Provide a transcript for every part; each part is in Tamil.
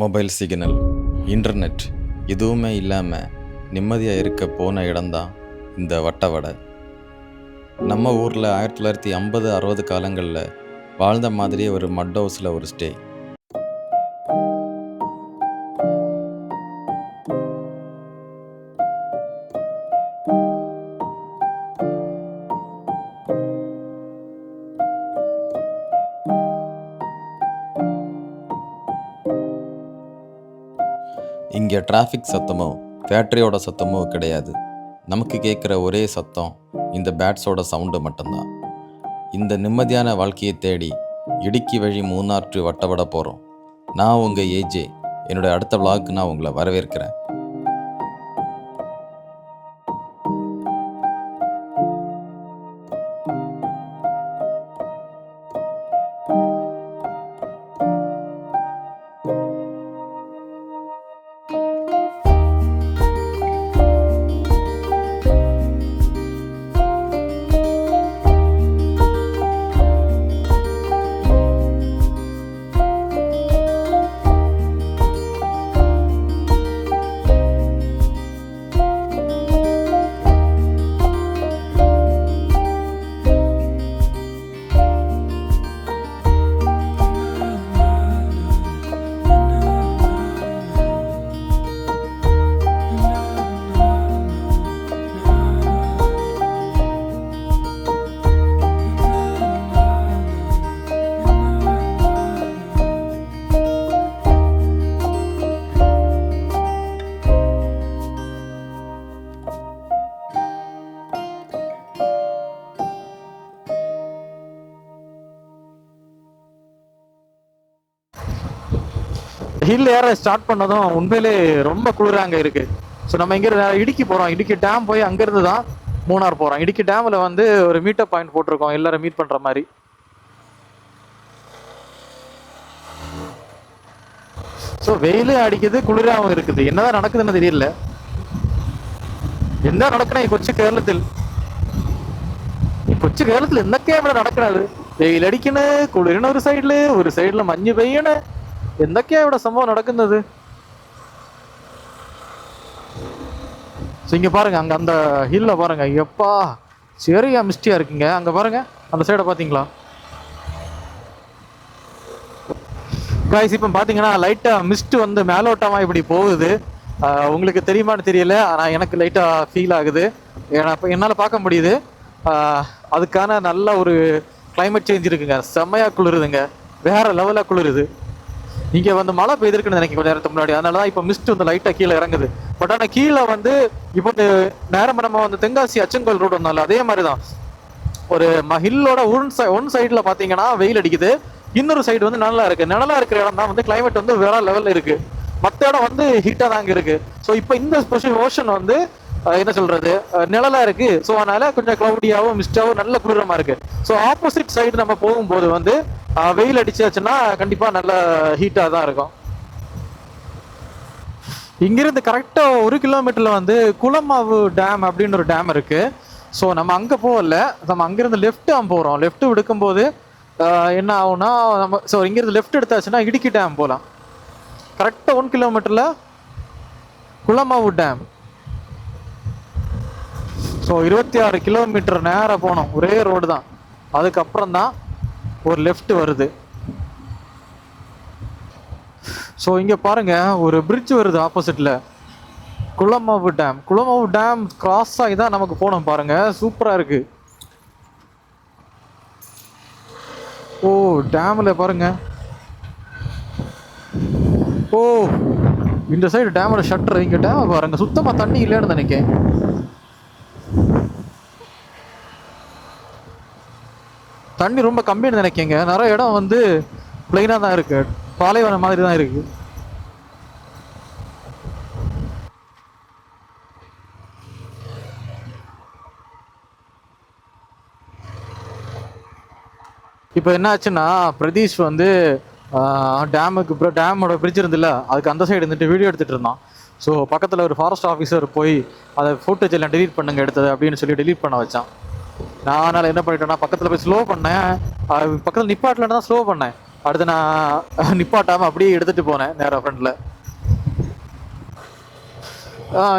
மொபைல் சிக்னல், இன்டர்நெட் எதுவுமே இல்லாமல் நிம்மதியாக இருக்க போன இடம்தான் இந்த வட்டவடை. நம்ம ஊரில் 1950-60 காலங்களில் வாழ்ந்த மாதிரியே ஒரு மட் ஹவுஸில் ஒரு ஸ்டே. இங்கே டிராஃபிக் சத்தமோ ஃபேக்ட்ரியோட சத்தமோ கிடையாது. நமக்கு கேட்குற ஒரே சத்தம் இந்த பேட்ஸோட சவுண்டு மட்டும்தான். இந்த நிம்மதியான வாழ்க்கையை தேடி இடுக்கி வழி மூணார் டு வட்டவடை போகிறோம். நான் உங்கள் ஏஜே. என்னோடய அடுத்த விளாக்கு நான் உங்களை வரவேற்கிறேன். ஹில் ஏற ஸ்டார்ட் பண்ணதும் உண்மையிலே ரொம்ப குளிராக அங்கே இருக்கு. ஸோ நம்ம இங்கே இடுக்கி போகிறோம். இடுக்கி டேம் போய் அங்கேருந்து தான் மூணார் போகிறோம். இடுக்கி டேமில் வந்து ஒரு மீட்டப் பாயிண்ட் போட்டிருக்கோம் எல்லாரும் மீட் பண்ணுற மாதிரி. ஸோ வெயிலும் அடிக்குது, குளிராகவும் இருக்குது. என்னதான் நடக்குதுன்னு தெரியல. എന്താ നടക്കണേ കൊച്ചു കേരളത്തിൽ? ഈ കൊച്ചു കേരളത്തിൽ എന്തൊക്കെയാ ഇവിടെ നടക്കണത്? വെയിലടിക്കണ്, കുളിരണ ഒരു സൈഡില് മഞ്ഞ് പെയ്യണ്. എന്തൊക്കെയാ ഇവിടെ സംഭവം நடக்குது? இங்க பாருங்க, அங்க அந்த ஹில்ல பாருங்க, எப்பா சரியா மிஸ்டியா இருக்குங்க. அங்க பாருங்க, அந்த சைட பாத்தீங்களா காய்ஸ்? இப்ப பாத்தீங்கன்னா லைட்டா மிஸ்ட் வந்து மேலோட்டமா இப்படி போகுது. உங்களுக்கு தெரியுமான்னு தெரியல, ஆனா எனக்கு லைட்டா ஃபீல் ஆகுது. என்னால பார்க்க முடியுது. அதுக்கான நல்ல ஒரு கிளைமேட் சேஞ்ச் இருக்குங்க. செம்மையா குளிருதுங்க, வேற லெவலா குளிருது. இங்க வந்து மழை பெய்திருக்குன்னு நினைக்கிறேன் கொஞ்ச நேரத்துக்கு முன்னாடி. அதனாலதான் இப்ப மிஸ்ட் வந்து லைட்டா கீழே இறங்குது. பட் ஆனா கீழே வந்து இப்போ நேரம் நம்ம வந்து தென்காசி அச்சங்கோல் ரோடு வந்தாலும் அதே மாதிரிதான். ஒரு ஹில்லோட ஒன் சைட்ல பாத்தீங்கன்னா வெயில் அடிக்குது, இன்னொரு சைடு வந்து நல்லா இருக்கு. நிழலா இருக்கிற இடம் தான் வந்து கிளைமேட் வந்து வேற லெவல்ல இருக்கு. மற்ற இடம் வந்து ஹீட்டா தாங்க இருக்கு. ஸோ இப்போ இந்த ஸ்பெஷல் ஓஷன் வந்து என்ன சொல்றது, நிழலா இருக்கு. ஸோ அதனால கொஞ்சம் கிளவுடியாவும் மிஸ்டாவும் நல்ல குளிரமா இருக்கு. ஸோ ஆப்போசிட் சைடு நம்ம போகும்போது வந்து வெயில் அடிச்சாச்சுன்னா கண்டிப்பா நல்ல ஹீட்டா தான் இருக்கும். இங்கிருந்து கரெக்டா 1 கிலோமீட்டர்ல வந்து குளமாவு டேம் அப்படின்னு ஒரு டேம் இருக்கு. ஸோ நம்ம அங்க போகல, நம்ம அங்கிருந்து லெஃப்ட் போறோம். லெஃப்ட் எடுக்கும்போது என்ன ஆகும்னா, நம்ம ஸோ இங்கிருந்து லெஃப்ட் எடுத்தாச்சுன்னா இடுக்கி டேம் போகலாம். கரெக்டா 1 கிலோமீட்டர்ல குளமாவு டேம். ஸோ 26 கிலோமீட்டர் நேரம் போனோம், ஒரே ரோடு தான். அதுக்கப்புறம் தான் ஒரு லெஃப்ட் வருது. ஸோ இங்க பாருங்க, ஒரு பிரிட்ஜ் வருது ஆப்போசிட்ல, குளமாவு டேம். குளமாவு டேம் கிராஸ் ஆகி தான் நமக்கு போனோம். பாருங்க, சூப்பரா இருக்கு. ஓ டேம்ல பாருங்க. ஓ இந்த சைடு டேமோட ஷட்டர். இங்க டேம் பாருங்க, சுத்தமா தண்ணி இல்லைன்னு நினைக்கிறேன். தண்ணி ரொம்ப கம்மின்னு நினைக்கங்க. நிறைய இடம் வந்து பிளைனா தான் இருக்கு, பாலைவனம் மாதிரி தான் இருக்கு. இப்போ என்ன ஆச்சுன்னா, பிரதீஷ் வந்து டேமோட பிரிட்ஜ் இருந்துல்ல, அதுக்கு அந்த சைடு இருந்துட்டு வீடியோ எடுத்துட்டு இருந்தான். ஸோ பக்கத்தில் ஒரு ஃபாரஸ்ட் ஆஃபீஸர் போய் அதை ஃபோட்டோஸ் எல்லாம் டெலீட் பண்ணுங்க எடுத்தது அப்படின்னு சொல்லி டெலீட் பண்ண வச்சான். நான் அதனால் என்ன பண்ணிட்டேன்னா, பக்கத்தில் போய் ஸ்லோ பண்ணேன். பக்கத்தில் நிப்பாட்டில் தான் ஸ்லோ பண்ணேன். அடுத்து நான் நிப்பாட்டாமல் அப்படியே எடுத்துகிட்டு போனேன் நேராக ஃப்ரெண்டில்.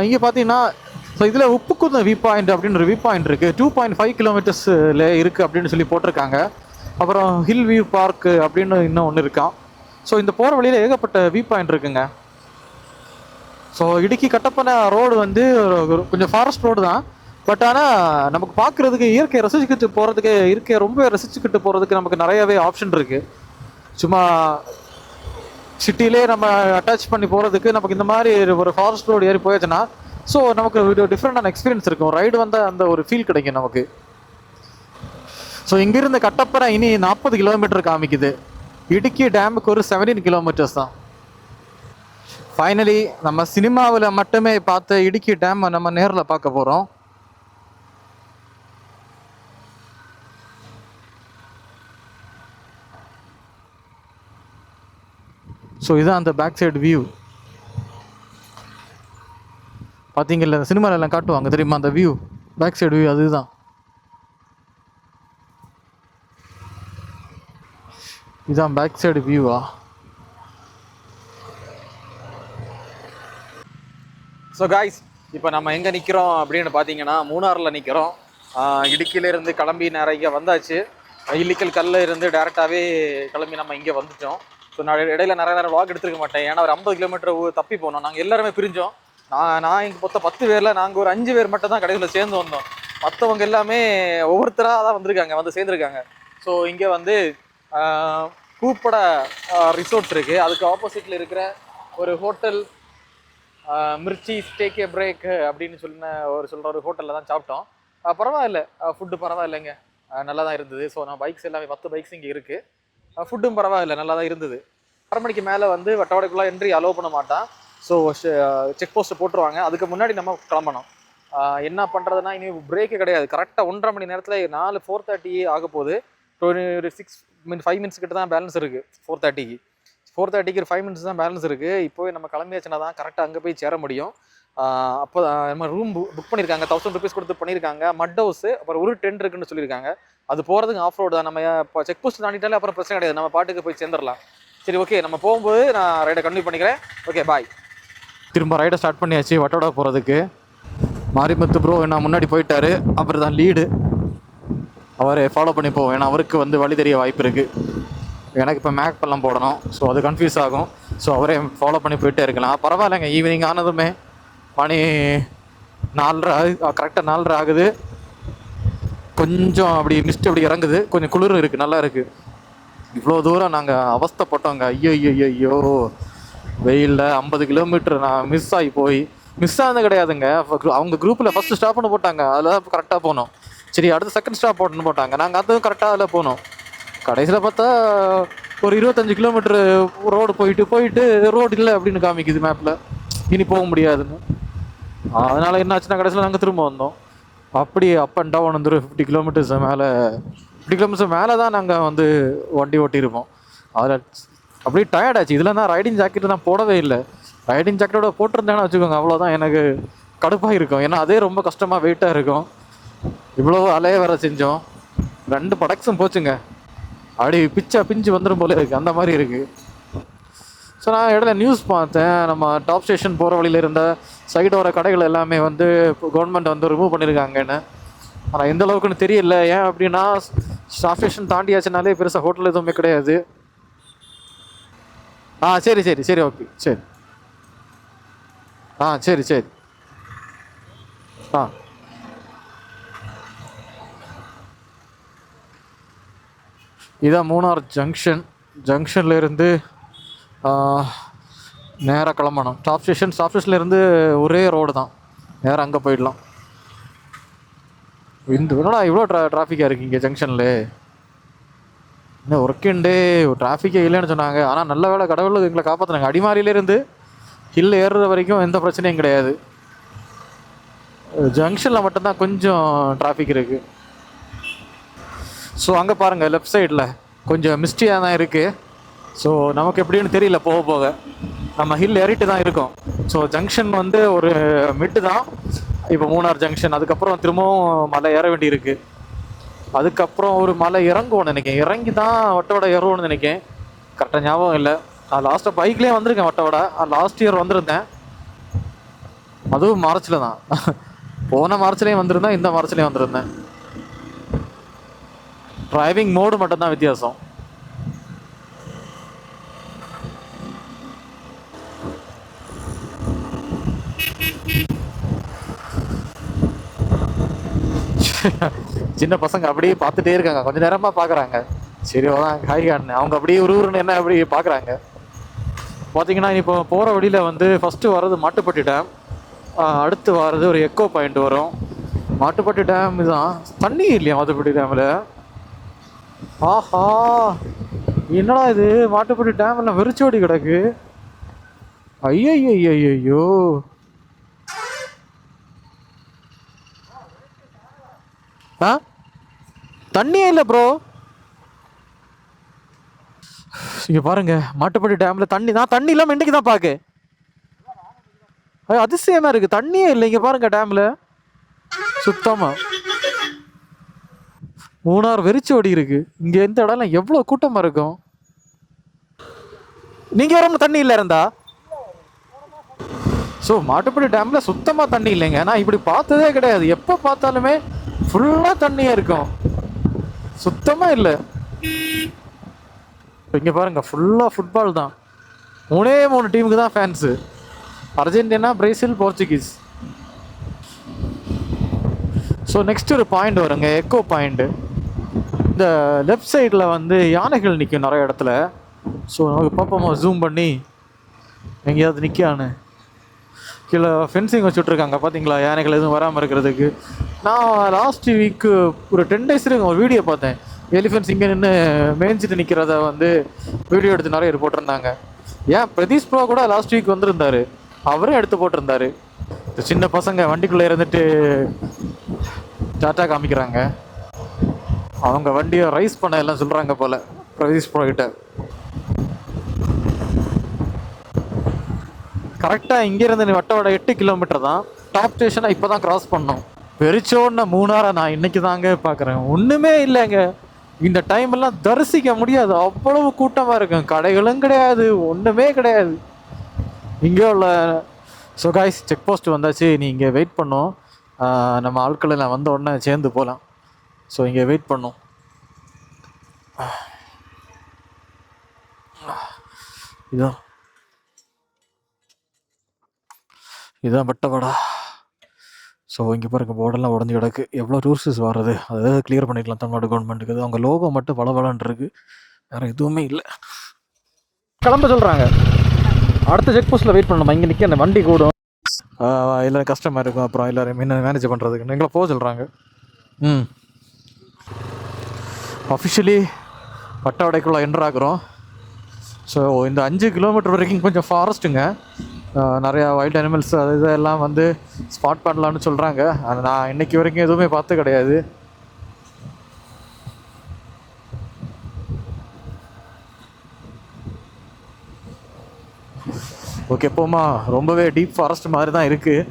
இங்கே பார்த்தீங்கன்னா ஸோ இதில் உப்புக்குந்தம் வியூ பாயிண்ட் அப்படின்னு ஒரு வியூ பாயிண்ட் இருக்குது. 2.5 கிலோமீட்டர்ஸில் இருக்குது அப்படின்னு சொல்லி போட்டிருக்காங்க. அப்புறம் ஹில் வியூ பார்க்கு அப்படின்னு இன்னும் ஒன்று இருக்கான். ஸோ இந்த போகிற வழியில் ஏகப்பட்ட வியூ பாயிண்ட் இருக்குங்க. ஸோ இடுக்கி கட்டப்பன ரோடு வந்து கொஞ்சம் ஃபாரஸ்ட் ரோடு தான். பட் ஆனால் நமக்கு பார்க்குறதுக்கு இயற்கையை ரசிச்சுக்கிட்டு போகிறதுக்கு, இயற்கையை ரொம்ப ரசிச்சுக்கிட்டு போகிறதுக்கு நமக்கு நிறையவே ஆப்ஷன் இருக்குது. சும்மா சிட்டிலே நம்ம அட்டாச் பண்ணி போகிறதுக்கு நமக்கு இந்த மாதிரி ஒரு ஃபாரஸ்ட் ரோடு ஏறி போயாச்சுன்னா ஸோ நமக்கு ஒரு டிஃப்ரெண்டான எக்ஸ்பீரியன்ஸ் இருக்கும். ரைடு வந்தால் அந்த ஒரு ஃபீல் கிடைக்கும் நமக்கு. ஸோ இங்கிருந்து கட்டப்பற இனி 40 கிலோமீட்டர் காமிக்குது. இடுக்கி டேமுக்கு ஒரு 17 கிலோமீட்டர்ஸ் தான். ஃபைனலி நம்ம சினிமாவில் மட்டுமே பார்த்த இடுக்கி டேம் நம்ம நேரில் பார்க்க போகிறோம். ஸோ இதுதான் அந்த பேக் சைடு வியூ. பார்த்தீங்கல்ல, இந்த சினிமாவில் எல்லாம் காட்டுவாங்க தெரியுமா, அந்த வியூ பேக் சைடு வியூ அதுதான். இதுதான் பேக் சைடு வியூவா. ஸோ காய்ஸ், இப்போ நம்ம எங்கே நிற்கிறோம் அப்படின்னு பார்த்தீங்கன்னா மூணாரில் நிற்கிறோம். இடுக்கியிலேருந்து கிளம்பி நேரம் இங்கே வந்தாச்சு. இல்லிக்கல் கல்ல இருந்து டேரெக்டாகவே கிளம்பி நம்ம இங்கே வந்துட்டோம். ஸோ நான் இடையில நிறைய நேரம் வாக் எடுத்துருக்க மாட்டேன். ஏன்னா ஒரு 50 கிலோமீட்டர் தப்பி போனோம். நாங்கள் எல்லாருமே பிரிஞ்சோம். நான் இங்கே மொத்தம் 10 பேரில் நாங்கள் ஒரு 5 பேர் மட்டும் தான் கடைசியில் சேர்ந்து வந்தோம். மற்றவங்க எல்லாமே ஒவ்வொருத்தராக தான் வந்திருக்காங்க, வந்து சேர்ந்துருக்காங்க. ஸோ இங்கே வந்து கூப்பட ரிசோர்ட்ஸ் இருக்குது. அதுக்கு ஆப்போசிட்டில் இருக்கிற ஒரு ஹோட்டல் மிர்ச்சி ஸ்டேக்கே பிரேக் அப்படின்னு சொல்கிற ஒரு ஹோட்டலில் தான் சாப்பிட்டோம். பரவாயில்ல, ஃபுட்டு பரவாயில்லைங்க, நல்லா தான் இருந்தது. ஸோ நான் பைக்ஸ் எல்லாமே 10 பைக்ஸ் இங்கே இருக்குது. ஃபுட்டும் பரவாயில்ல, நல்லா தான் இருந்தது. 6 மணிக்கு மேலே வந்து வட்டவடைக்குள்ளே என்ட்ரி அலோவ் பண்ண மாட்டான். ஸோ செக் போஸ்ட்டு போட்டுருவாங்க. அதுக்கு முன்னாடி நம்ம கிளம்பணும். என்ன பண்ணுறதுனா இனி பிரேக்கு கிடையாது. கரெக்டாக 1.5 மணி நேரத்தில் 4:30 ஆக போகுது. ஒரு 5 மினிட்ஸ் கிட்ட தான் பேலன்ஸ் இருக்குது. 4:30க்கு 5 மினிட்ஸ் தான் பேலன்ஸ் இருக்குது. இப்போவே நம்ம கிளம்பியாச்சுன்னா தான் கரெக்டாக அங்கே போய் சேர முடியும். அப்போ நம்ம ரூம் புக் பண்ணியிருக்காங்க, 1000 rupees கொடுத்து பண்ணியிருக்காங்க. மட் ஹவுஸு, அப்புறம் ஒரு டென்ட் இருக்குன்னு சொல்லியிருக்காங்க. அது போகிறதுக்கு ஆஃப் ரோடு தான். நம்ம இப்போ செக் போஸ்ட் தாண்டிட்டாலே அப்புறம் பிரச்சனை கிடையாது, நம்ம பாட்டுக்கு போய் சேர்ந்துடலாம். சரி, ஓகே, நம்ம போகும்போது நான் ரைடை கண்டினியூ பண்ணிக்கிறேன். ஓகே, பாய். திரும்ப ரைடை ஸ்டார்ட் பண்ணியாச்சு வட்டோட போகிறதுக்கு. மாரிமுத்து ப்ரோ என்ன முன்னாடி போயிட்டாரு. அப்புறம் தான் லீடு, அவரை ஃபாலோ பண்ணி போவோம். ஏன்னா அவருக்கு வந்து வழி தெரிய வாய்ப்பு இருக்குது. எனக்கு இப்போ மேப் எல்லாம் போடணும். ஸோ அது கன்ஃபியூஸ் ஆகும். ஸோ அவரே ஃபாலோ பண்ணி போயிட்டே இருக்கலாம். பரவாயில்லைங்க, ஈவினிங் ஆனதுமே மணி 4:30 கரெக்டாக 4:30 ஆகுது. கொஞ்சம் அப்படி மிஸ்ட் அப்படி இறங்குது, கொஞ்சம் குளிர் இருக்குது, நல்லா இருக்குது. இவ்வளோ தூரம் நாங்கள் அவஸ்தைப்பட்டோங்க. ஐயோ வெயிலில் 50 கிலோமீட்டர் நான் மிஸ் ஆனது கிடையாதுங்க. அவங்க குரூப்பில் ஃபஸ்ட்டு ஸ்டாப் பண்ண போட்டாங்க, அதில் கரெக்டாக போனோம். சரி, அடுத்து செகண்ட் ஸ்டாப் போட்டுன்னு போட்டாங்க, நாங்கள் அதுவும் கரெக்டாக அதில் போனோம். கடைசியில் பார்த்தா ஒரு 25 கிலோமீட்டரு ரோடு போயிட்டு ரோடு இல்லை அப்படின்னு காமிக்குது மேப்பில், இனி போக முடியாதுன்னு. அதனால் என்ன ஆச்சுன்னா கடைசியில் நாங்கள் திரும்ப வந்தோம். அப்படி அப் அண்ட் டவுன் வந்து 50 கிலோமீட்டர்ஸ் மேலே தான் நாங்கள் வந்து வண்டி ஓட்டியிருப்போம். அதில் அப்படியே டயர்டாச்சு. இதில் தான் ரைடிங் ஜாக்கெட்டு நான் போடவே இல்லை. ரைடிங் ஜாக்கெட்டோட போட்டிருந்தேன்னு வச்சுக்கோங்க, அவ்வளோதான் எனக்கு கடுப்பாக இருக்கும். ஏன்னா அதே ரொம்ப கஷ்டமாக வெயிட்டாக இருக்கும். இவ்வளோ அலைய வர செஞ்சோம், 2 படக்ஸும் போச்சுங்க. அப்படி பிஞ்சு வந்துடும் போல இருக்குது, அந்த மாதிரி இருக்குது. ஸோ நான் இடையில நியூஸ் பார்த்தேன், நம்ம டாப் ஸ்டேஷன் போகிற வழியில் இருந்த சைடோர கடைகள் எல்லாமே வந்து கவர்மெண்ட் வந்து ரிமூவ் பண்ணியிருக்காங்கன்னு. ஆனால் எந்த அளவுக்குன்னு தெரியல. ஏன் அப்படின்னா டாப் ஸ்டேஷன் தாண்டியாச்சுனாலே பெருசாக ஹோட்டல் எதுவுமே கிடையாது. சரி ஓகே, சரி. சரி. இதான் மூணார் ஜங்ஷன்ல இருந்து நேராக கிளம்பணும். ஸ்டாப் ஸ்டேஷன்லேருந்து ஒரே ரோடு தான், நேராக அங்கே போயிடலாம். என்னடா இவ்வளோ டிராஃபிக்காக இருக்குது இங்கே ஜங்ஷனில். இன்னும் ஒர்க்கிண்டே டிராஃபிக்கே இல்லைன்னு சொன்னாங்க. ஆனால் நல்ல வேலை, கடவுள் எங்களை காப்பாற்றினாங்க. அடிமாரியிலேருந்து ஹில் ஏறுற வரைக்கும் எந்த பிரச்சனையும் கிடையாது. ஜங்ஷனில் மட்டும்தான் கொஞ்சம் டிராஃபிக் இருக்குது. ஸோ அங்கே பாருங்கள், லெஃப்ட் சைடில் கொஞ்சம் மிஸ்டியாக தான் இருக்குது. ஸோ நமக்கு எப்படின்னு தெரியல, போக நம்ம ஹில் ஏறிட்டு தான் இருக்கோம். ஸோ ஜங்ஷன் வந்து ஒரு மிட்டு தான் இப்போ மூணார் ஜங்ஷன். அதுக்கப்புறம் திரும்பவும் மலை ஏற வேண்டியிருக்கு. அதுக்கப்புறம் ஒரு மலை இறங்குவோன்னு நினைக்கிறேன், இறங்கி தான் வட்டோட ஏறுவோன்னு நினைக்கிறேன். கரெக்டாக ஞாபகம் இல்லை. நான் லாஸ்ட்டாக பைக்லேயே வந்திருக்கேன் வட்டவடை. லாஸ்ட் இயர் வந்திருந்தேன், அதுவும் மார்ச்சில் தான். போன மார்ச்லேயும் வந்திருந்தேன், இந்த மார்ச்லேயும் வந்திருந்தேன். டிரைவிங் மோடு மட்டும்தான் வித்தியாசம். சின்ன பசங்க அப்படியே பார்த்துட்டே இருக்காங்க, கொஞ்ச நேரமா பார்க்குறாங்க. சரி அதான் காய் காட்டினேன், அவங்க அப்படியே உருன்னு என்ன அப்படி பார்க்குறாங்க. பார்த்தீங்கன்னா இப்போ போகிற வழியில் வந்து ஃபஸ்ட்டு வர்றது மாட்டுப்பட்டி டேம், அடுத்து வர்றது ஒரு எக்கோ பாயிண்ட் வரும். மாட்டுப்பட்டி டேம் இதுதான். தண்ணி இல்லையா மாட்டுப்பட்டி டேமில்? ஆஹா, என்னடா இது, மாட்டுப்பட்டி டேம் எல்லாம் வெறிச்சோடி கிடக்கு. ஐயோ, ஆ தண்ணியே இல்லை ப்ரோ. இங்க பாருங்க, மாட்டுப்பட்டி டேம்ல தண்ணி, நான் தண்ணி இல்லாம இன்னைக்கு தான் பாக்கு. அதிசயமா இருக்கு, தண்ணியே இல்லை இங்க பாருங்க டேம்ல சுத்தமா. மூணார் வெறிச்சோடி இருக்கு. இங்க எந்த இடம்லாம் எவ்வளவு கூட்டமா இருக்கும். நீங்க வர தண்ணி இல்ல இருந்தா. ஸோ மாட்டுப்பட்டி டேம்ல சுத்தமா தண்ணி இல்லைங்க. நான் இப்படி பார்த்ததே கிடையாது. எப்போ பார்த்தாலுமே ஃபுல்லா தண்ணியா இருக்கும், சுத்தமா இல்லை. இங்க பாருங்க, ஃபுல்லா ஃபுட்பால் தான். 3 டீமுக்கு தான் fans. Argentina, Brazil, Portuguese. So next ஒரு பாயிண்ட் வருங்க, எக்கோ பாயிண்ட். இந்த லெஃப்ட் சைடில் வந்து யானைகள் நிற்கும் நிறைய இடத்துல. ஸோ நமக்கு பார்ப்போமா, ஜூம் பண்ணி எங்கேயாவது நிற்கான்னு. கீழே ஃபென்சிங் வச்சுட்ருக்காங்க பார்த்தீங்களா, யானைகள் எதுவும் வராமல் இருக்கிறதுக்கு. நான் லாஸ்ட் வீக்கு ஒரு 10 days ஒரு வீடியோ பார்த்தேன். எலிஃபென்ட்ஸ் இங்கே நின்று மேய்ஞ்சிட்டு நிற்கிறத வந்து வீடியோ எடுத்து நிறைய போட்டிருந்தாங்க. ஏன் பிரதீஷ் ப்ரோ கூட லாஸ்ட் வீக் வந்திருந்தாரு, அவரும் எடுத்து போட்டிருந்தாரு. சின்ன பசங்க வண்டிக்குள்ளே இருந்துட்டு டாட்டா காமிக்கிறாங்க. அவங்க வண்டியை ரைஸ் பண்ண எல்லாம் சொல்கிறாங்க போல் பிரதீஷ் ப்ரோ கிட்ட. கரெக்டாக இங்கேருந்து வட்டவடை 8 கிலோமீட்டர் தான். டாப் ஸ்டேஷனை இப்போ தான் கிராஸ் பண்ணோம். வெறிச்சோன்னு மூணாரை நான் இன்னைக்கு தாங்க பார்க்குறேன். ஒன்றுமே இல்லைங்க, இந்த டைம் எல்லாம் தரிசிக்க முடியாது, அவ்வளவு கூட்டமாக இருக்கும். கடைகளும் கிடையாது, ஒன்றுமே கிடையாது இங்கே உள்ள. ஸோ காய்ஸ், செக் போஸ்ட் வந்தாச்சு. நீ இங்கே வெயிட் பண்ணோம், நம்ம ஆட்கள் எல்லாம் வந்த உடனே சேர்ந்து போகலாம். ஸோ இங்கே வெயிட் பண்ணோம். இதுதான் வட்டவடா. ஸோ இங்கே பாருங்க, போர்டெல்லாம் உடஞ்சி கிடக்கு. எவ்வளோ டூரிஸ்ட் வர்றது, அதாவது கிளியர் பண்ணிக்கலாம் தமிழ்நாடு கவர்மெண்ட்டுக்கு. அவங்க லோகோ மட்டும் பலபலன்னு இருக்குது, வேறு எதுவுமே இல்லை. கிளம்ப சொல்கிறாங்க. அடுத்த செக் போஸ்ட்டில் வெயிட் பண்ணணும். இங்கே நிற்க அந்த வண்டி கூடும், எல்லோரும் கஷ்டமாக இருக்கும். அப்புறம் எல்லோரும் மேனேஜ் பண்ணுறதுக்கு எங்களை போக சொல்கிறாங்க. அஃபிஷியலி வட்டவடைக்குள்ளே என்டர் ஆகுறோம். ஸோ இந்த 5 கிலோமீட்டர் வரைக்கும் கொஞ்சம் ஃபாரஸ்ட்டுங்க, நிறையா வைல்ட் அனிமல்ஸ் அது இதெல்லாம் வந்து ஸ்பாட் பண்ணலான்னு சொல்கிறாங்க. அது நான் இன்னைக்கு வரைக்கும் எதுவுமே பார்த்து கிடையாது. ஓகே போமா, ரொம்பவே டீப் ஃபாரஸ்ட் மாதிரி தான் இருக்குது.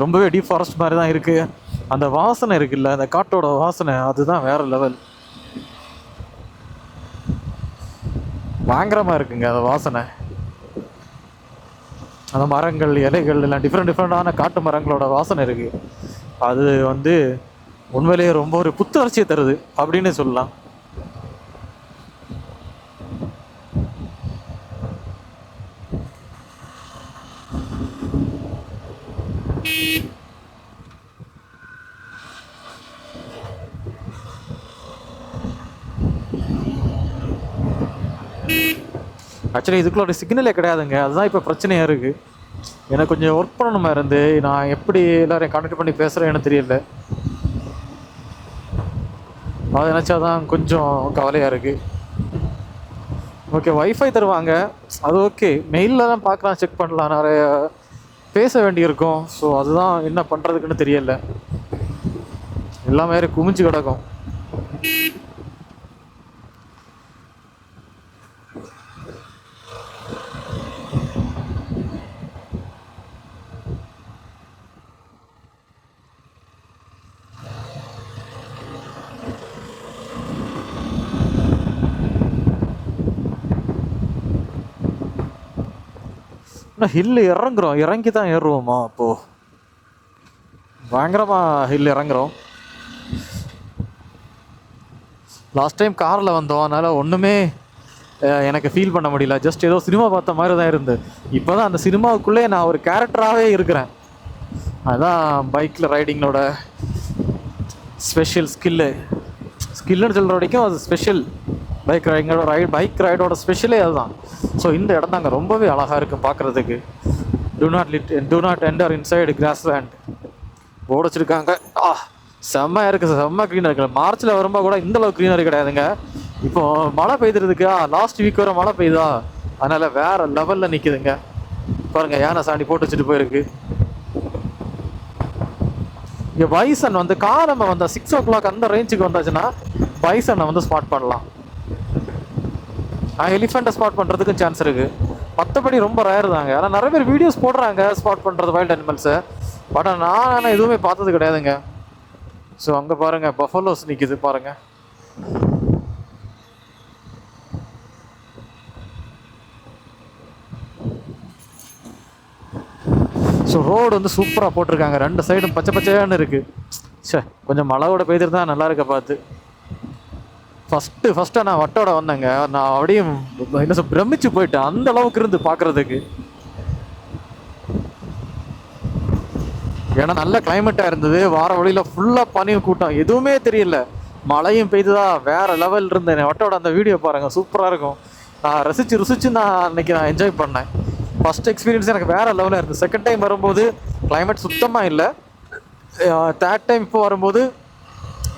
ரொம்பவே டீப் ஃபாரஸ்ட் மாதிரி தான் இருக்குது. அந்த வாசனை இருக்குல்ல, அந்த காட்டோட வாசனை, அதுதான் வேறு லெவல். பயங்கரமாக இருக்குங்க அந்த வாசனை. அந்த மரங்கள், இலைகள் எல்லாம் டிஃப்ரெண்டான காட்டு மரங்களோட வாசனை இருக்குது. அது வந்து உண்மையிலேயே ரொம்ப ஒரு புத்துணர்ச்சியை தருது அப்படின்னு சொல்லலாம். ஆக்சுவலி இதுக்குள்ள ஒரு சிக்னலே கிடையாதுங்க, அதுதான் இப்போ பிரச்சனையாக இருக்குது. எனக்கு கொஞ்சம் ஒர்க் பண்ணணுமா இருந்து, நான் எப்படி எல்லோரையும் கான்டாக்ட் பண்ணி பேசுகிறேன்னு தெரியல. அதை நினச்சாதான் கொஞ்சம் கவலையாக இருக்குது. ஓகே, வைஃபை தருவாங்க, அது ஓகே. மெயிலில் தான் பார்க்கலாம், செக் பண்ணலாம், நிறைய பேச வேண்டியிருக்கும். ஸோ அதுதான் என்ன பண்ணுறதுக்குன்னு தெரியல, எல்லாமே குமிஞ்சு கிடக்கும். ஹில் இறங்குறோம், இறங்கி தான் ஏறுவோமா? அப்போது பயங்கரமாக ஹில் இறங்குறோம். லாஸ்ட் டைம் காரில் வந்தோம், அதனால் ஒன்றுமே எனக்கு ஃபீல் பண்ண முடியல. ஜஸ்ட் ஏதோ சினிமா பார்த்த மாதிரி தான் இருந்து. இப்போ தான் அந்த சினிமாவுக்குள்ளே நான் ஒரு கேரக்டராகவே இருக்கிறேன். அதுதான் பைக்கில் ரைடிங்கோட ஸ்பெஷல் ஸ்கில்லுன்னு சொல்கிற வரைக்கும் அது ஸ்பெஷல். பைக் ரைடோட ஸ்பெஷலே அதுதான். ஸோ இந்த இடம் தாங்க ரொம்பவே அழகாக இருக்குது பார்க்குறதுக்கு. Do not enter inside grass land board வச்சுருக்காங்க. செம்மையாக இருக்குது, செம்ம க்ரீனாக இருக்குது. மார்ச்சில் வரும்போது கூட இந்தளவு க்ரீனரி கிடையாதுங்க. இப்போது மழை பெய்துறதுக்கா, லாஸ்ட் வீக் வர மழை பெய்யுதா, அதனால் வேறு லெவலில் நிற்கிதுங்க. பாருங்கள், யானை சாண்டி போட்டு வச்சுட்டு போயிருக்கு. இங்கே பைசன் வந்து காலம்பை வந்தால் 6 o'clock அந்த ரேஞ்சுக்கு வந்தாச்சுன்னா பைசனை வந்து ஸ்பாட் பண்ணலாம். எலிஃபெண்ட்டை ஸ்பாட் பண்ணுறதுக்கும் சான்ஸ் இருக்குது. மற்றபடி ரொம்ப ரேர் தாங்க. ஆனால் நிறைய பேர் வீடியோஸ் போடுறாங்க ஸ்பாட் பண்ணுறது வைல்ட் அனிமல்ஸை. பட் நான் எதுவுமே பார்த்தது கிடையாதுங்க. ஸோ அங்கே பாருங்கள், பஃபலோஸ் நிற்கிது பாருங்கள். ஸோ ரோடு வந்து சூப்பராக போட்டிருக்காங்க. 2 சைடும் பச்சை பச்சையானு இருக்குது. கொஞ்சம் மழையோட பெய்திருந்தா நல்லா இருக்க பார்த்து. ஃபஸ்ட்டாக நான் வட்டோட வந்தேங்க. நான் அப்படியே என்ன பிரமிச்சு போயிட்டேன், அந்த அளவுக்கு இருந்து பார்க்குறதுக்கு. ஏன்னா நல்ல கிளைமேட்டாக இருந்தது. வார வழியில் ஃபுல்லாக பனியும் கூட்டம், எதுவுமே தெரியல. மழையும் பெய்துதா, வேறு லெவல் இருந்தேன். வட்டோட அந்த வீடியோ பாருங்கள், சூப்பராக இருக்கும். நான் ருசிச்சு நான் அன்றைக்கி என்ஜாய் பண்ணேன். ஃபஸ்ட் எக்ஸ்பீரியன்ஸ் எனக்கு வேறு லெவலாக இருக்குது. செகண்ட் டைம் வரும்போது கிளைமேட் சுத்தமாக இல்லை. தேர்ட் டைம் இப்போ வரும்போது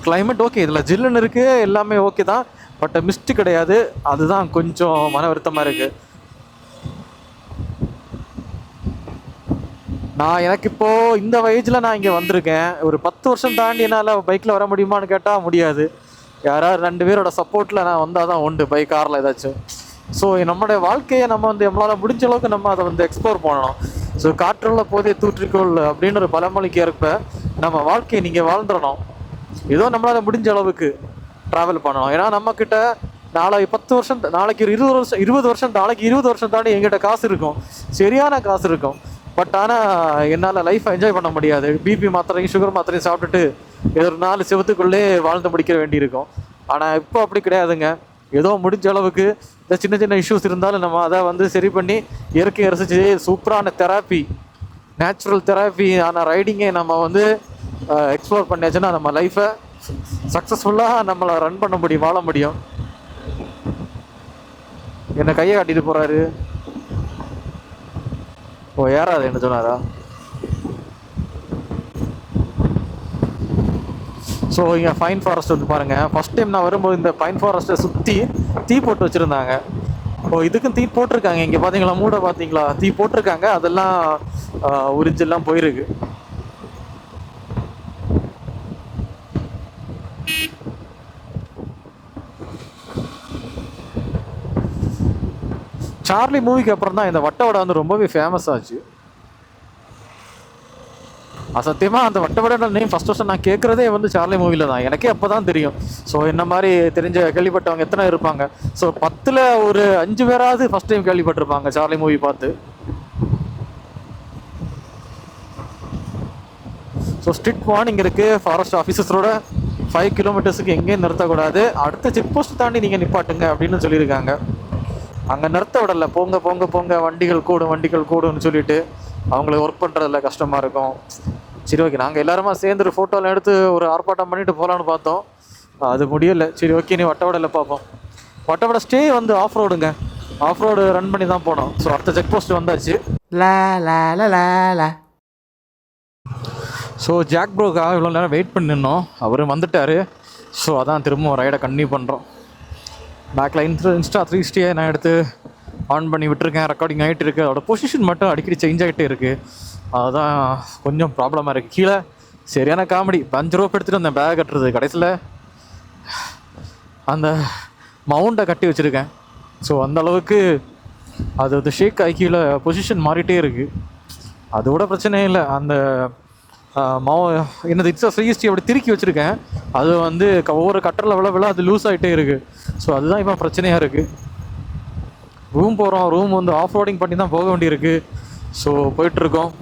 கிளைமேட் ஓகே, இதில் ஜில்லுன்னு இருக்குது, எல்லாமே ஓகே தான். பட் மிஸ்ட்டு கிடையாது, அதுதான் கொஞ்சம் மன வருத்தமாக இருக்குது. எனக்கு இப்போது இந்த வயசில் நான் இங்கே வந்திருக்கேன். ஒரு 10 வருஷம் தாண்டி என்னால் பைக்கில் வர முடியுமான்னு கேட்டால் முடியாது. யாராவது 2 பேரோட சப்போர்ட்டில் நான் வந்தால் தான் உண்டு பைக் காரில் ஏதாச்சும். ஸோ நம்மளுடைய வாழ்க்கையை நம்ம வந்து நம்மளால் முடிஞ்ச அளவுக்கு நம்ம அதை வந்து எக்ஸ்ப்ளோர் பண்ணணும். ஸோ காற்றுள்ள போதே தூற்றிக்கொள் அப்படின்னு ஒரு பழமொழிக்கு ஏற்ப நம்ம வாழ்க்கையை நீங்கள் வாழ்ந்துடணும். ஏதோ நம்மளால் முடிஞ்ச அளவுக்கு ட்ராவல் பண்ணணும். ஏன்னா நம்மக்கிட்ட நாளைக்கு 10 வருஷம், நாளைக்கு 20 வருஷம் நாளைக்கு 20 வருஷம் தாண்டி எங்கிட்ட காசு இருக்கும், சரியான காசு இருக்கும். பட் ஆனால் என்னால் லைஃப்பை என்ஜாய் பண்ண முடியாது. பிபி மாத்திரையும் சுகர் மாத்திரையும் சாப்பிட்டுட்டு ஏதோ ஒரு 4 செவத்துக்குள்ளே வாழ்ந்து முடிக்க வேண்டியிருக்கும். ஆனால் இப்போ அப்படி கிடையாதுங்க. ஏதோ முடிஞ்ச அளவுக்கு இந்த சின்ன சின்ன இஷ்யூஸ் இருந்தாலும் நம்ம அதை வந்து சரி பண்ணி இயற்கையை ரசிச்சு சூப்பரான தெராப்பி, நேச்சுரல் தெராப்பி ஆன ரைடிங்கை நம்ம வந்து எக்ஸ்ப்ளோர் பண்ணியாச்சுன்னா நம்ம லைஃப்பை சக்ஸஸ்ஃபுல்லாக நம்மளை ரன் பண்ண முடியும், வாழ முடியும். என்னை கையை காட்டிட்டு போகிறாரு. ஏறாது என்ன சொன்னாரா? ஸோ இங்கே பைன் ஃபாரஸ்ட் வந்து பாருங்கள். ஃபஸ்ட் டைம் நான் வரும்போது இந்த பைன் ஃபாரஸ்ட்டை சுற்றி தீ போட்டு வச்சுருந்தாங்க. இதுக்கும் தீ போட்டிருக்காங்க. இங்கே பார்த்தீங்களா, மூட பார்த்தீங்களா, தீ போட்டிருக்காங்க. அதெல்லாம் உரிஞ்செல்லாம் போயிருக்கு. சார்லி மூவிக்கு அப்புறம் தான் இந்த வட்டவடை வந்து ரொம்பவே ஃபேமஸ் ஆச்சு. சத்தியமாக அந்த வட்டவடை நேம் ஃபஸ்ட் வருஷம் நான் கேட்குறதே வந்து சார்லி மூவியில் தான். எனக்கே அப்போ தான் தெரியும். ஸோ என்ன மாதிரி தெரிஞ்ச கேள்விப்பட்டவங்க எத்தனை இருப்பாங்க? ஸோ 10ல் ஒரு 5 பேராவது ஃபஸ்ட் டைம் கேள்விப்பட்டிருப்பாங்க சார்லி மூவி பார்த்து. ஸோ ஸ்ட்ரிக்ட் வார்னிங் இருக்குது ஃபாரஸ்ட் ஆஃபீஸர்ஸோட. 5 கிலோமீட்டர்ஸுக்கு எங்கேயும் நிறுத்தக்கூடாது, அடுத்த செக் போஸ்ட் தாண்டி நீங்கள் நிப்பாட்டுங்க அப்படின்னு சொல்லியிருக்காங்க. அங்கே நிறுத்த விடலை. போங்க போங்க போங்க, வண்டிகள் கூடுன்னு சொல்லிட்டு அவங்களுக்கு ஒர்க் பண்ணுறதில்ல, கஷ்டமாக இருக்கும். சரி ஓகே, நாங்கள் எல்லாருமா சேர்ந்து ஃபோட்டோலாம் எடுத்து ஒரு ஆர்ப்பாட்டம் பண்ணிட்டு போகலான்னு பார்த்தோம். அது முடியலை. சரி ஓகே, நீ வட்டவடையில் பார்ப்போம். வட்டவடை ஸ்டே வந்து ஆஃப் ரோடுங்க, ஆஃப் ரோடு ரன் பண்ணி தான் போனோம். ஸோ அடுத்த செக் போஸ்ட் வந்தாச்சு. ஸோ ஜாக் ப்ரோக்காக இவ்வளோ நேரம் வெயிட் பண்ணி நின்னோம். அவர் வந்துட்டார். ஸோ அதான் திரும்ப ரைடை கன்டினியூ பண்ணுறோம். பேக்கில் இன்ஸ்டா 360 நான் எடுத்து ஆன் பண்ணி விட்டுருக்கேன். ரெக்கார்டிங் ஆகிட்டு இருக்குது. அதோட பொசிஷன் மட்டும் அடிக்கடி சேஞ்ச் ஆகிட்டே இருக்குது. அதுதான் கொஞ்சம் ப்ராப்ளமாக இருக்குது. கீழே சரியான காமெடி. 5 ரூபா எடுத்துகிட்டு வந்தேன் பேக் கட்டுறது. கடைசியில் அந்த மவுண்டை கட்டி வச்சுருக்கேன். ஸோ அந்தளவுக்கு அது வந்து ஷேக் ஆகி கீழே பொசிஷன் மாறிட்டே இருக்குது. அதோட பிரச்சனையே இல்லை. அந்த என்னது இட்ஸா 360 அப்படி திருக்கி வச்சுருக்கேன். அது வந்து ஒவ்வொரு கட்டரில் விழ அது லூஸ் ஆகிட்டே இருக்குது. ஸோ அதுதான் இப்போ பிரச்சனையாக இருக்குது. ரூம் போகிறோம். ரூம் வந்து ஆஃப் ரோடிங் பண்ணி தான் போக வேண்டியிருக்கு. ஸோ போயிட்டுருக்கோம்.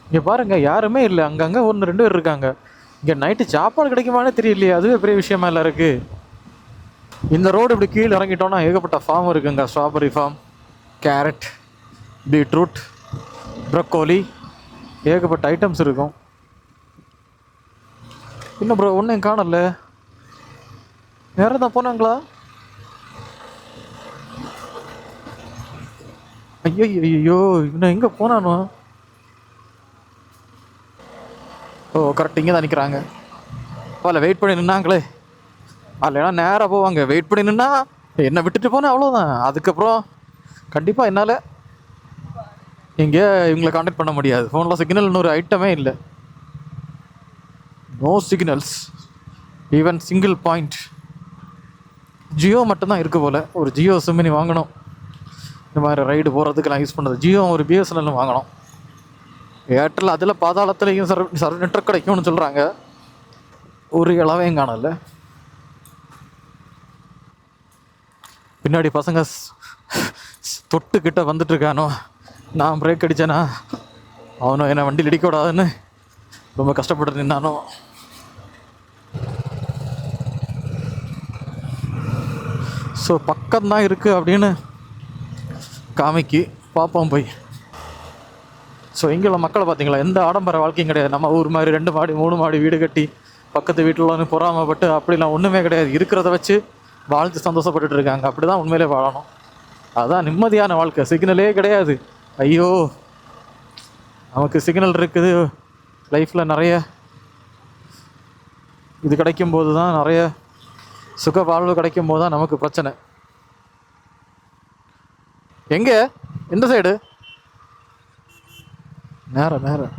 இங்கே பாருங்க யாருமே இல்லை, அங்கங்கே ஒன்று ரெண்டு பேர் இருக்காங்க. இங்கே நைட்டு சாப்பாடு கிடைக்குமானே தெரியலையே, அதுவே பெரிய விஷயமா இல்லை இருக்குது. இந்த ரோடு இப்படி கீழே இறங்கிட்டோன்னா ஏகப்பட்ட ஃபார்ம் இருக்குங்க. Strawberry form, carrot, beetroot, broccoli, ஏகப்பட்ட ஐட்டம்ஸ் இருக்கும். இன்னும் ப்ரோ ஒன்றும் காணல, நேரம் தான் போனாங்களா? ஐயோ ஐயோ, இன்னும் எங்கே போனானோ? ஓ கரெக்ட், இங்கே தான் நிற்கிறாங்க. அதில் வெயிட் பண்ணி நின்னாங்களே, இல்லைன்னா நேராக போவாங்க. வெயிட் பண்ணி நின்னா என்னை விட்டுட்டு போனேன், அவ்வளோதான். அதுக்கப்புறம் கண்டிப்பாக என்னால் இங்கே இவங்களை காண்டாக்ட் பண்ண முடியாது. ஃபோனில் சிக்னல்னு ஒரு ஐட்டமே இல்லை. No signals, even single point. Jio மட்டும்தான் இருக்குது போல். ஒரு ஜியோ சிம்மினி வாங்கணும், இந்த மாதிரி ரைடு போகிறதுக்கெல்லாம் யூஸ் பண்ணுறது. ஜியோ ஒரு பிஎஸ்என்எல் வாங்கணும். ஏர்டெல் அதில் பாதாளத்துலேயும் நெட்வொர்க் கிடைக்கும்னு சொல்கிறாங்க. ஒரு இளவையும் காணல. பின்னாடி பசங்க தொட்டுக்கிட்ட வந்துட்டுருக்கானோ, நான் பிரேக் அடித்தேனா அவனும் என்னை வண்டியில் இடிக்கூடாதுன்னு ரொம்ப கஷ்டப்பட்டு நின்னானோ. ஸோ பக்கம்தான் இருக்குது அப்படின்னு காமிக்கு பார்ப்போம் போய். ஸோ இங்கே உள்ள மக்களை பார்த்தீங்களா, எந்த ஆடம்பர வாழ்க்கையும் கிடையாது. நம்ம ஊர் மாதிரி 2 மாடி 3 மாடி வீடு கட்டி பக்கத்து வீட்டில் வந்து பொறாமப்பட்டு அப்படிலாம் ஒன்றுமே கிடையாது. இருக்கிறத வச்சு வாழ்த்து சந்தோஷப்பட்டுட்டு இருக்காங்க. அப்படி தான் உண்மையிலே வாழணும். அதுதான் நிம்மதியான வாழ்க்கை. சிக்னலே கிடையாது. ஐயோ, நமக்கு சிக்னல் இருக்குது லைஃப்பில், நிறைய இது கிடைக்கும்போது தான், நிறைய சுக வாழ்வு கிடைக்கும் போது தான் நமக்கு பிரச்சனை. எங்கே, எந்த சைடு? நேரம் நேரம்.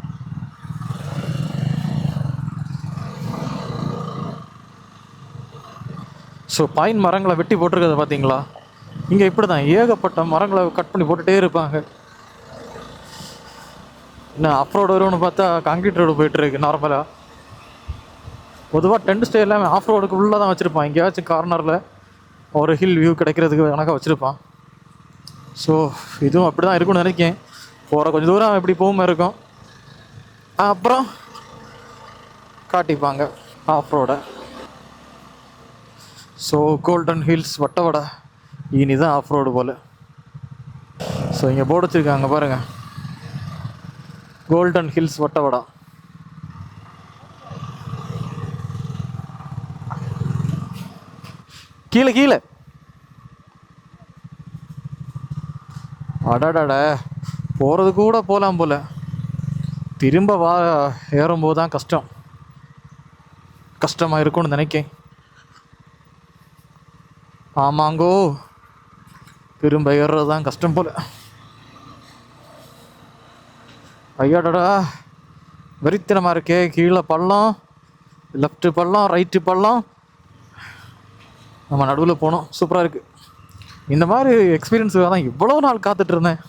ஸோ பைன் மரங்களை வெட்டி போட்டிருக்கிறத பார்த்தீங்களா? இங்கே இப்படி தான் ஏகப்பட்ட மரங்களை கட் பண்ணி போட்டுகிட்டே இருப்பாங்க. என்ன ஆஃப் ரோடு வரும்னு பார்த்தா காங்கிரீட் ரோடு போயிட்டுருக்கு. நார்மலாக பொதுவாக டென்ட் ஸ்டே எல்லாமே ஆஃப் ரோடுக்கு உள்ளே தான் வச்சுருப்பான். எங்கேயாச்சும் கார்னரில் ஒரு ஹில் வியூ கிடைக்கிறதுக்கு கணக்காக வச்சுருப்பான். ஸோ இதுவும் அப்படி தான் இருக்கும்னு நினைக்கிறேன். போகிற கொஞ்சம் தூரம் எப்படி போகாமல் இருக்கும், அப்புறம் காட்டிப்பாங்க ஆஃப் ரோடை. ஸோ கோல்டன் ஹில்ஸ் வட்டவடை இனி தான் ஆஃப் ரோடு போல். ஸோ இங்கே போர்டு வச்சுருக்காங்க பாருங்கள், கோல்டன் ஹில்ஸ் வட்டவடா. கீழே கீழே அடாடாட, போகிறது கூட போகலாம் போல். திரும்ப ஏறும்போது தான் கஷ்டமாக இருக்கும்னு நினைக்கேன். ஆமாங்கோ, திரும்ப ஏறுறது தான் கஷ்டம் போல். ஐயாடா, வெறித்தனமாக இருக்கே. கீழே பள்ளம், லெஃப்ட்டு பள்ளம், ரைட்டு பள்ளம், நம்ம நடுவில் போனோம். சூப்பராக இருக்குது. இந்த மாதிரி எக்ஸ்பீரியன்ஸுக்காக தான் இவ்வளோ நாள் காத்துட்டு இருந்தேன்.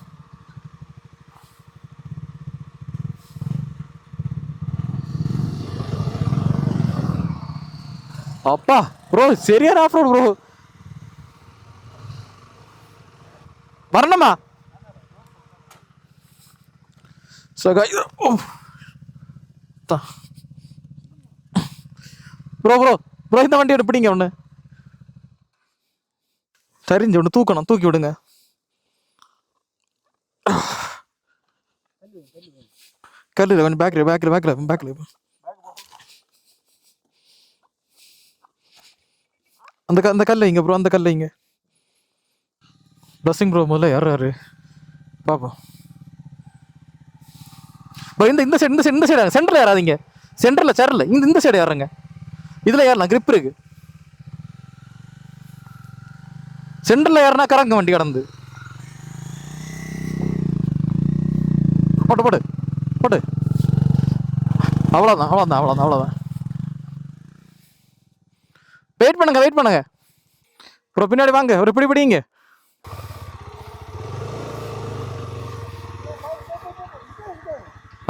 அப்பா ப்ரோ, சரியான ஆஃப் ரோடு ப்ரோ. வரணுமா? ப்ரோ ப்ரோ ப்ரோ, இந்த வண்டி பிடிங்க. ஒன்று சரிஞ்சு ஒன்று தூக்கணும், தூக்கி விடுங்க. கல்லு கொஞ்சம் பேக்கில் பேக்கில் பேக்கில் பேக்கில் அந்த கல்லை இங்கே ப்ரோ, அந்த கல்லை இங்கே. ப்ளஸ்ஸிங் ப்ரோ முதல்ல யார் பார்ப்போம் ப்ரோ. இந்த சைடு இந்த சைடு சென்டரில் ஏறாதீங்க. சென்டரில் சேரில் இந்த சைடு ஏறுங்க. இதில் ஏறலாம், கிரிப் இருக்கு. சென்டரில் ஏறினா கறங்க வண்டி கடந்து. போட்டு போட்டு போட்டு. அவ்வளோதான் அவ்வளோதான் அவ்வளோதான் அவ்வளோதான். வெயிட் பண்ணுங்க ப்ரோ. பின்னாடி வாங்க, ஒரு பிடி பிடிங்க.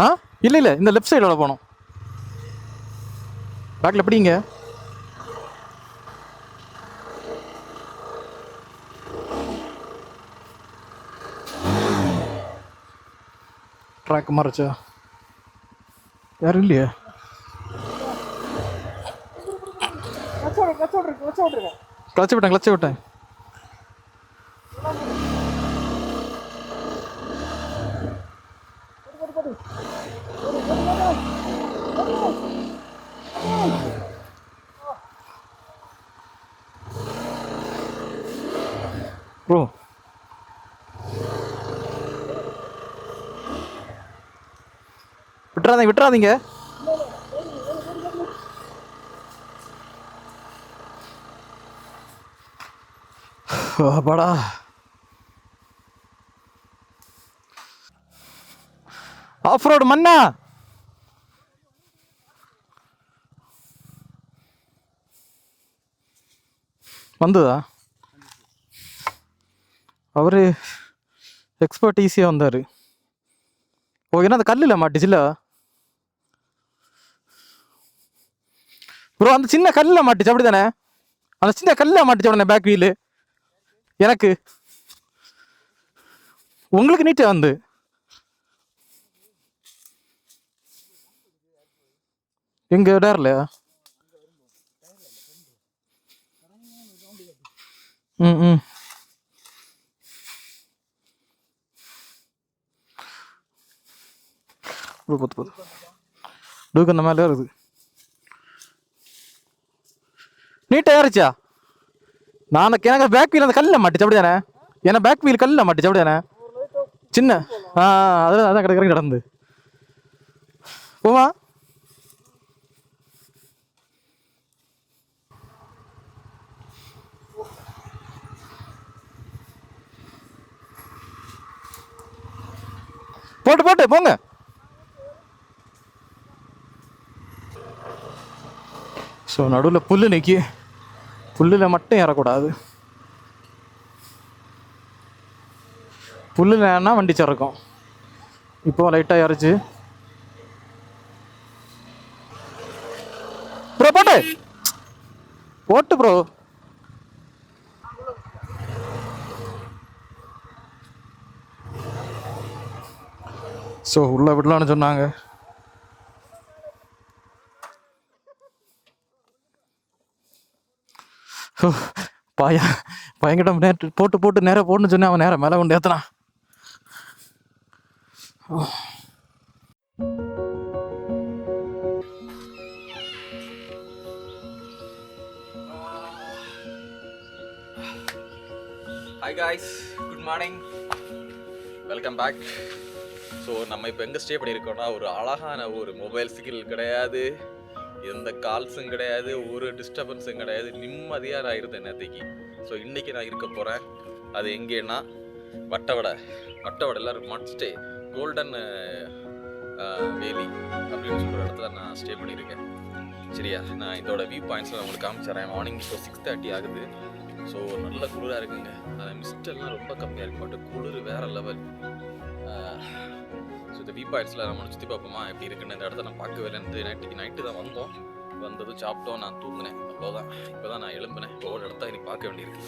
ஆ இல்லை இந்த லெஃப்ட் சைடோட போகணும். பேக்கில் பிடிங்க. ட்ராக் மறைச்சா யாரும் இல்லையா? கிளச்சி விட்டேன். ப்ரோ விட்டுறாதீங்க. படா ஆஃப் ரோடு மண்ணா. வந்ததா? அவரு எக்ஸ்பர்ட் ஈஸியாக வந்தார். ஓ என்ன அந்த கல்லில் மாட்டிச்சுல ப்ரோ? அந்த சின்ன கல்லில் மாட்டிச்சு அப்படி தானே? அந்த சின்ன கல்லில் மாட்டிச்சு உடனே பேக் வீலு. எனக்கு உங்களுக்கு நீட்டாக வந்து எங்க இடர்லையா? ம் போது டூக்கு அந்த மேலே இருக்குது. நீட்டாக ஏறிச்சா? எனக்கு பேக் வீல் அந்த கல்லில் மாட்டிச்சு அப்படி தானே? ஏன்னா பேக் வீல் கல்லில் மாட்டிச்சு அப்படி தானே? சின்ன அதான் கிடந்து போமா. போட்டு போங்க. ஸோ நடுவில் புல்லு நிற்கி, புல்லில் மட்டும் ஏறக்கூடாது. புல்லில் ஏன்னா வண்டி சிறக்கும். இப்போ லைட்டாக இறச்சி ப்ரோ போட்டு ப்ரோ. ஸோ உள்ளே விடலான்னு சொன்னாங்க. பயங்கிட்ட போட்டு நேராக போட்டுன்னு சொன்னேன். அவன் நேரம் மேலே கொண்டு ஏற்றினான். Hi guys, good morning, welcome back. So நம்ம இப்போ எங்கே ஸ்டே பண்ணியிருக்கோம்னா, ஒரு அழகான ஒரு மொபைல் சிக்னல் கிடையாது, எந்த கால்ஸும் கிடையாது, ஒரு டிஸ்டர்பன்ஸும் கிடையாது, நிம்மதியாக நான் இருந்தேன் நேற்றுக்கு. ஸோ இன்றைக்கி நான் இருக்க போகிறேன். அது எங்கேன்னா வட்டவடை எல்லோரும் முடிச்சுட்டு கோல்டன் வேலி அப்படின்னு சொல்கிற இடத்துல நான் ஸ்டே பண்ணியிருக்கேன். சரியா? நான் இதோட வியூ பாயிண்ட்ஸில் நான் உங்களுக்கு காமிச்சிடறேன். மார்னிங் இப்போ 6:30 ஆகுது. ஸோ நல்ல குளிராக இருக்குங்க. அந்த மிஸ்டெல்லாம் ரொம்ப கம்மியாக இருக்கு, பட் குளிர் வேறு லெவல். ஸோ இந்த வியூ பாயிண்ட்ஸில் நம்ம சுற்றி பார்ப்போமா எப்படி இருக்குன்னு. இந்த இடத்த நான் பார்க்கவே இல்லை. நைட்டு தான் வந்ததும் சாப்பிட்டோம், நான் தூங்கினேன், அவ்வளோதான். இப்போ தான் நான் எழும்பினேன். ஒவ்வொரு இடத்த இன்னைக்கு பார்க்க வேண்டியிருக்கு.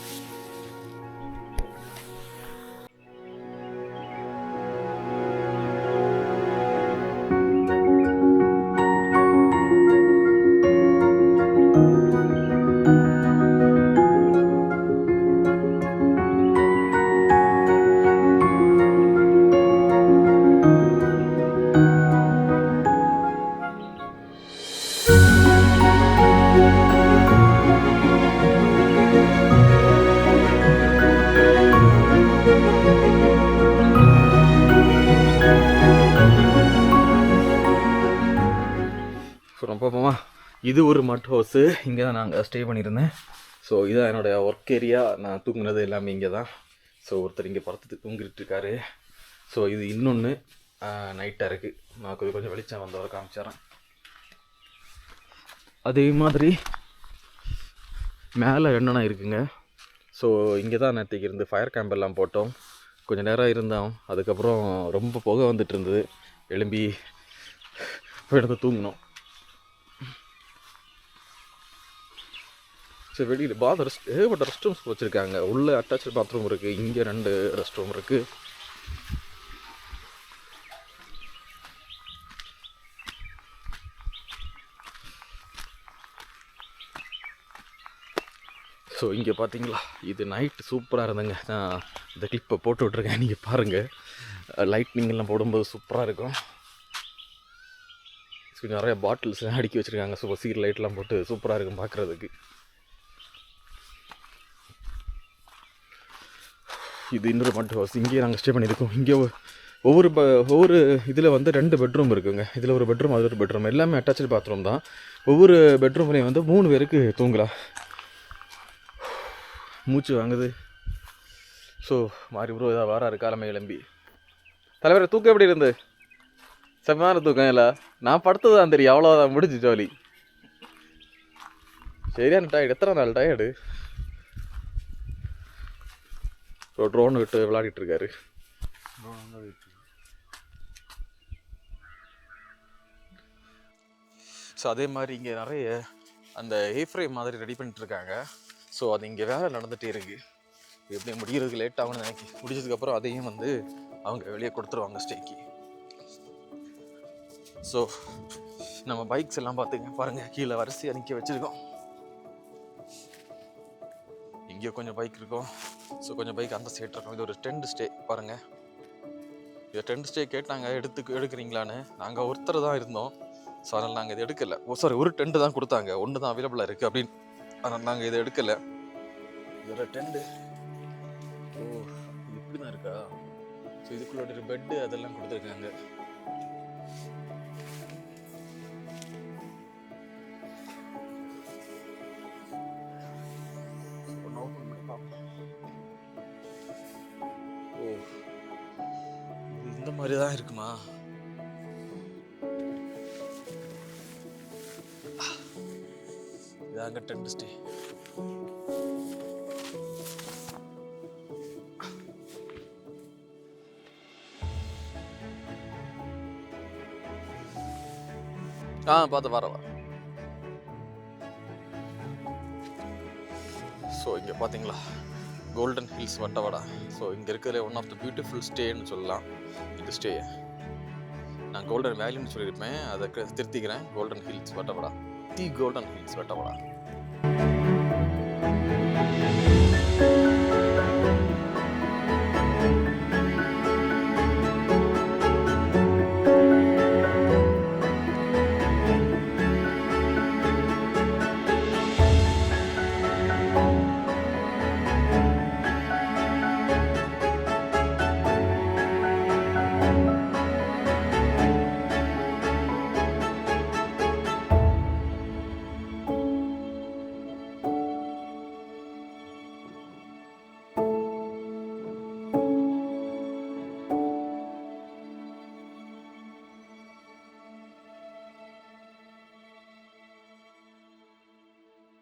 பார்ப்போமா. இது ஒரு மட் ஹவுஸு. இங்கே தான் நாங்கள் ஸ்டே பண்ணியிருந்தேன். ஸோ இதுதான் என்னோடய ஒர்க் ஏரியா. நான் தூங்குனது எல்லாமே இங்கே தான். ஸோ ஒருத்தர் இங்கே படுத்து தூங்கிட்டு இருக்காரு. ஸோ இது இன்னொன்று நைட்டாக இருக்குது. நான் கொஞ்சம் வெளிச்சம் வந்தவரை காமிச்சிட்றேன். அதே மாதிரி மேலே என்னென்னா இருக்குங்க. ஸோ இங்கே தான் நேற்றுக்கு இருந்து ஃபயர் கேம்ப் எல்லாம் போட்டோம். கொஞ்சம் நேரம் இருந்தோம். அதுக்கப்புறம் ரொம்ப புகை வந்துட்டு இருந்தது. எழும்பி போய் தூங்கினோம். ஸோ வெளியில் ஏகப்பட்ட ரெஸ்ட் ரூம்ஸ் வச்சுருக்காங்க. உள்ளே அட்டாச்சு பாத்ரூம் இருக்குது, இங்கே 2 ரெஸ்ட் ரூம் இருக்குது. ஸோ இங்கே பார்த்தீங்களா, இது நைட் சூப்பராக இருந்தங்க. நான் இந்த கிளிப்பை போட்டு விட்ருக்கேன், நீங்கள் பாருங்கள். லைட்னிங்கெல்லாம் போடும்போது சூப்பராக இருக்கும். ஸோ நிறைய பாட்டில்ஸ்லாம் அடுக்கி வச்சுருக்காங்க. ஸோ சீர் லைட்லாம் போட்டு சூப்பராக இருக்கும் பார்க்குறதுக்கு. இது இன்னொரு மட் ஹவுஸ். இங்கேயே நாங்கள் ஸ்டே பண்ணியிருக்கோம். இங்கே ஒவ்வொரு இதில் வந்து 2 பெட்ரூம் இருக்குங்க. இதில் ஒரு பெட்ரூம், அது ஒரு பெட்ரூம், எல்லாமே அட்டாச்சு பாத்ரூம் தான். ஒவ்வொரு பெட்ரூம்லேயும் வந்து 3 பேருக்கு தூங்கலாம். மூச்சு வாங்குது. ஸோ மாறி ப்ரோ ஏதாவது வாராரு காலமே கிளம்பி. தலைவரை தூக்கம் எப்படி இருந்து? செம்மையான தூக்கம் இல்லை. நான் படுத்தது தான் தெரியும், அவ்வளோதான், முடிஞ்சு ஜோலி. சரியான டயர்டு. எத்தனை நாள் டயர்டு? ஸோ ட்ரோன் விட்டு விளையாடிட்டு இருக்காரு. ஸோ அதே மாதிரி இங்கே நிறைய அந்த ஏஃப்ரேம் மாதிரி ரெடி பண்ணிட்டுருக்காங்க. ஸோ அது இங்கே வேலை நடந்துகிட்டே இருக்குது. எப்படி முடிகிறதுக்கு லேட் ஆகும்னு நினைக்கி, முடிஞ்சதுக்கப்புறம் அதையும் வந்து அவங்க வெளியே கொடுத்துருவாங்க ஸ்டேக்கு. ஸோ நம்ம பைக்ஸ் எல்லாம் பார்த்துங்க, பாருங்கள், கீழே வரிசையாக நிற்க வச்சுருக்கோம். இங்கே கொஞ்சம் பைக் இருக்கும். ஸோ கொஞ்சம் பைக் அந்த சைட் இருக்கும். இது ஒரு டென்ட் ஸ்டே பாருங்கள். இது டென்ட் ஸ்டே கேட்டாங்க எடுக்கிறீங்களான்னு. நாங்கள் ஒருத்தர் தான் இருந்தோம். ஸோ அதனால் நாங்கள் இது எடுக்கலை. ஒரு டென்ட்டு தான் கொடுத்தாங்க, ஒன்று தான் அவைலபிளாக இருக்குது அப்படின்னு. அதனால் நாங்கள் இதை எடுக்கலை. இதோட டென்ட்டு இது இப்படி தான் இருக்கா? ஸோ இதுக்குள்ள ஒரு பெட்டு அதெல்லாம் கொடுத்துருக்காங்க. இந்த மாதிரி தான் இருக்குமா? இதாங்க டென்ட் ஸ்டே. பார்த்து வர. ஸோ இங்கே பார்த்தீங்களா, கோல்டன் ஹில்ஸ் வட்டவடா. ஸோ இங்கே இருக்கிறதுல ஒன் ஆஃப் த பியூட்டிஃபுல் ஸ்டேன்னு சொல்லலாம் இந்த ஸ்டே. நான் கோல்டன் வேலின்னு சொல்லியிருப்பேன், அதை திருத்திக்கிறேன். கோல்டன் ஹில்ஸ் வட்டவடா, தி கோல்டன் ஹில்ஸ் வட்டவடா.